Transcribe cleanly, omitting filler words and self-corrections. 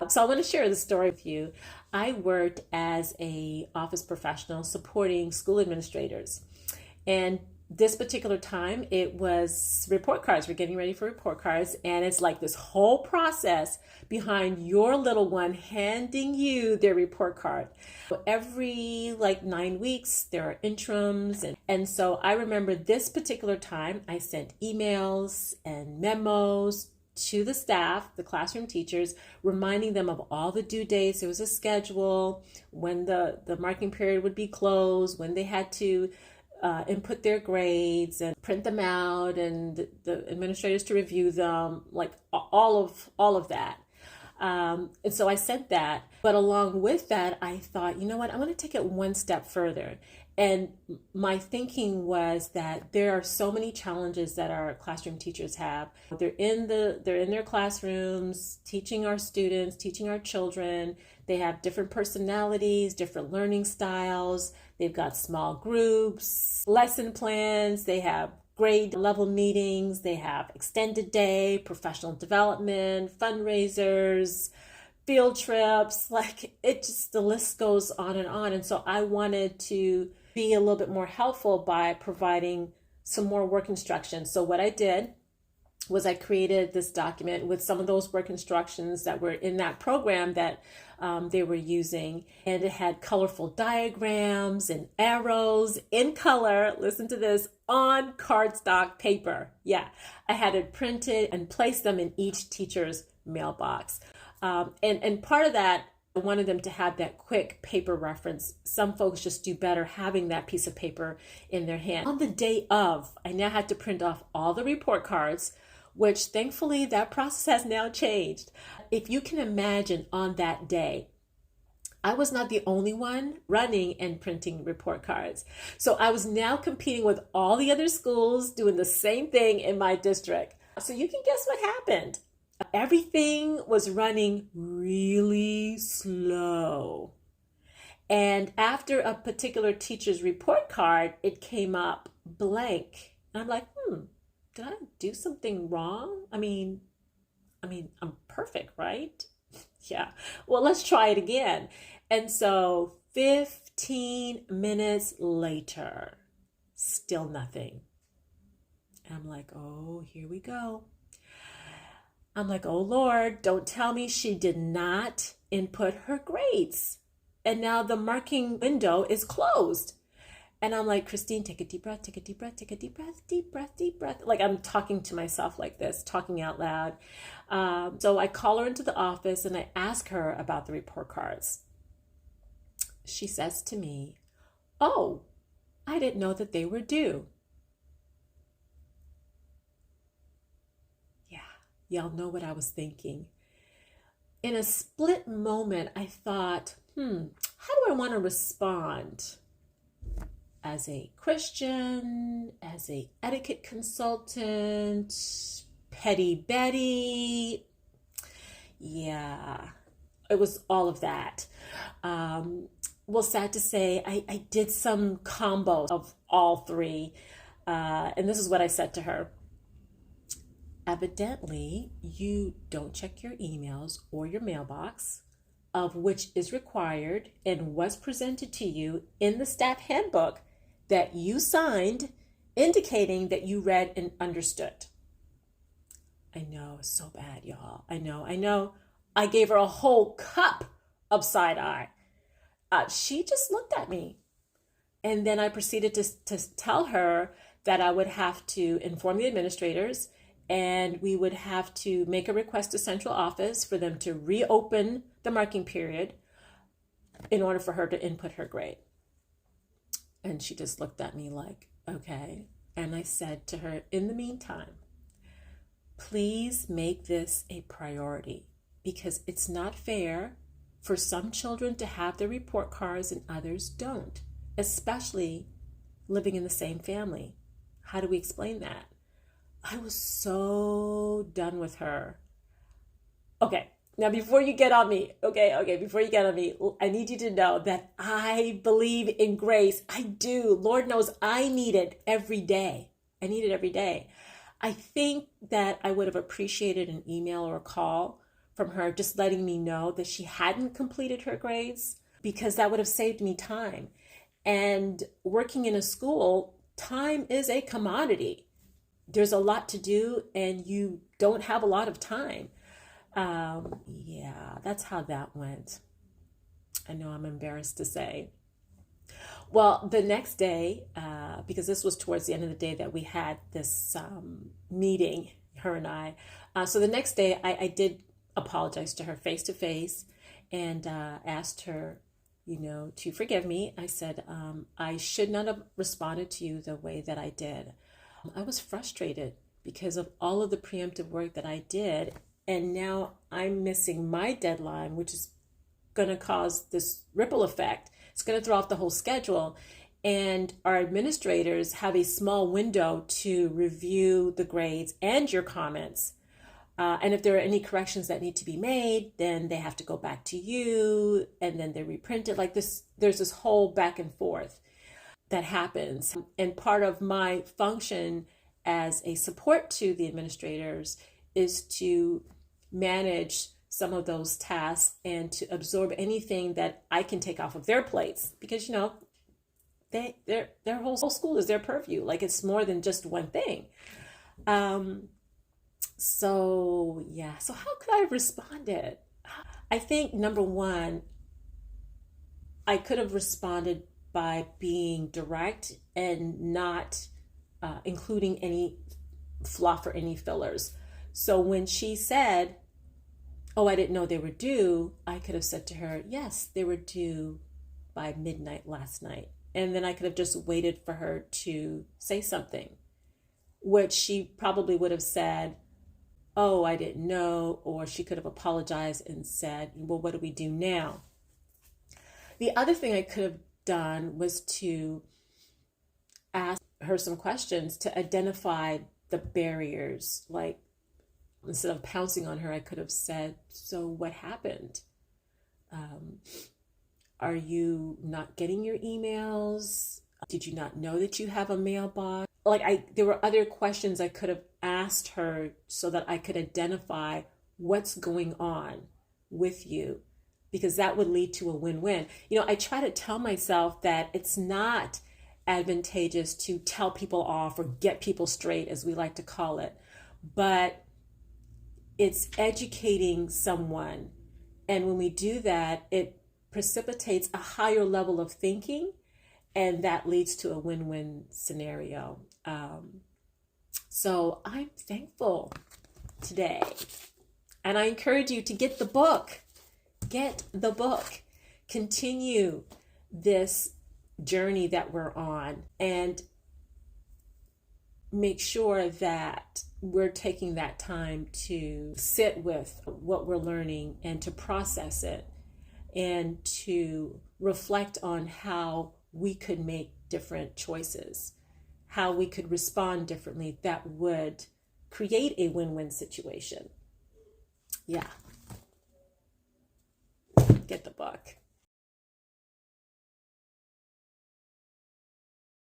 So I want to share the story with you. I worked as a office professional supporting school administrators. And this particular time, it was report cards. We're getting ready for report cards. And it's like this whole process behind your little one handing you their report card. Every like 9 weeks, there are interims. And so I remember this particular time, I sent emails and memos to the staff, the classroom teachers, reminding them of all the due dates. There was a schedule, when the marking period would be closed, when they had to input their grades and print them out, and the administrators to review them, like all of that. And so I said that, but along with that, I thought, you know what, I'm going to take it one step further. And my thinking was that there are so many challenges that our classroom teachers have. They're in their classrooms, teaching our students, teaching our children. They have different personalities, different learning styles. They've got small groups, lesson plans. They have grade level meetings. They have extended day, professional development, fundraisers, field trips. Like, it just, the list goes on. And so I wanted to be a little bit more helpful by providing some more work instructions. So what I did was I created this document with some of those work instructions that were in that program that they were using. And it had colorful diagrams and arrows in color, listen to this, on cardstock paper. Yeah, I had it printed and placed them in each teacher's mailbox. And part of that, I wanted them to have that quick paper reference. Some folks just do better having that piece of paper in their hand. On the day of, I now had to print off all the report cards, which thankfully that process has now changed. If you can imagine, on that day, I was not the only one running and printing report cards. So I was now competing with all the other schools doing the same thing in my district. So you can guess what happened. Everything was running really slow. And after a particular teacher's report card, it came up blank. And I'm like, did I do something wrong? I mean, I'm perfect, right? Yeah. Well, let's try it again. And so 15 minutes later, still nothing. And I'm like, oh, here we go. I'm like, oh Lord, don't tell me she did not input her grades. And now the marking window is closed. And I'm like, Christine, take a deep breath, take a deep breath, take a deep breath, deep breath, deep breath. Like, I'm talking to myself like this, talking out loud. So I call her into the office and I ask her about the report cards. She says to me, oh, I didn't know that they were due. Y'all know what I was thinking. In a split moment, I thought, how do I want to respond? As a Christian, as a etiquette consultant, petty Betty. Yeah, it was all of that. Well, sad to say, I did some combo of all three. And this is what I said to her. Evidently, you don't check your emails or your mailbox, of which is required and was presented to you in the staff handbook that you signed, indicating that you read and understood. I know, it's so bad, y'all. I know. I gave her a whole cup of side eye. She just looked at me. And then I proceeded to tell her that I would have to inform the administrators, and we would have to make a request to central office for them to reopen the marking period in order for her to input her grade. And she just looked at me like, okay. And I said to her, in the meantime, please make this a priority, because it's not fair for some children to have their report cards and others don't, especially living in the same family. How do we explain that? I was so done with her. Okay, now before you get on me, before you get on me, I need you to know that I believe in grace. I do. Lord knows I need it every day. I think that I would have appreciated an email or a call from her just letting me know that she hadn't completed her grades, because that would have saved me time. And working in a school, time is a commodity. There's a lot to do and you don't have a lot of time. Yeah, that's how that went. I know I'm embarrassed to say. Well, the next day, because this was towards the end of the day that we had this meeting, her and I. So the next day, I did apologize to her face to face and asked her, to forgive me. I said, I should not have responded to you the way that I did. I was frustrated because of all of the preemptive work that I did. And now I'm missing my deadline, which is going to cause this ripple effect. It's going to throw off the whole schedule. And our administrators have a small window to review the grades and your comments. And if there are any corrections that need to be made, then they have to go back to you and then they reprint it like this. There's this whole back and forth that happens. And part of my function as a support to the administrators is to manage some of those tasks and to absorb anything that I can take off of their plates, because their whole school is their purview. Like, it's more than just one thing. So how could I have responded? I think number one, I could have responded by being direct and not including any fluff or any fillers. So when she said, "Oh, I didn't know they were due," I could have said to her, "Yes, they were due by midnight last night." And then I could have just waited for her to say something, which she probably would have said, "Oh, I didn't know," or she could have apologized and said, "Well, what do we do now?" The other thing I could have done was to ask her some questions to identify the barriers. Like, instead of pouncing on her, I could have said, "So what happened? Are you not getting your emails? Did you not know that you have a mailbox?" There were other questions I could have asked her so that I could identify what's going on with you, because that would lead to a win-win. I try to tell myself that it's not advantageous to tell people off or get people straight, as we like to call it, but it's educating someone. And when we do that, it precipitates a higher level of thinking, and that leads to a win-win scenario. So I'm thankful today. And I encourage you to get the book. Get the book. Continue this journey that we're on, and make sure that we're taking that time to sit with what we're learning and to process it and to reflect on how we could make different choices, how we could respond differently that would create a win-win situation. Yeah. Get the book.